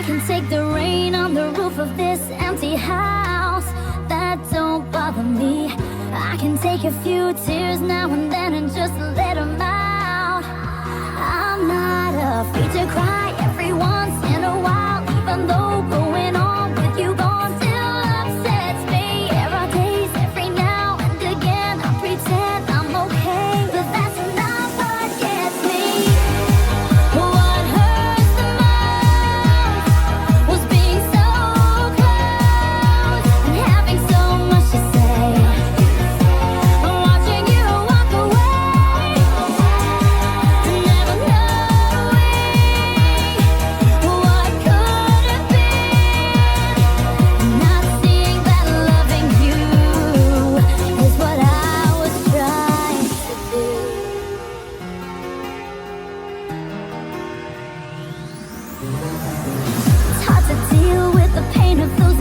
can take the rain on the roof of this empty house. That don't bother me. I can take a few tears now and then and just let them out. I'm not afraid to cry every once in a while, even though going on with you gone still upsets me. There are days every now and again I pretend I'm okay, but that's not what gets me. What hurts the most was being so close and having so much to say. Watching you walk away, never knowing what could have been. Not seeing that loving you is what I was trying to do. It's hard to deal with the pain of those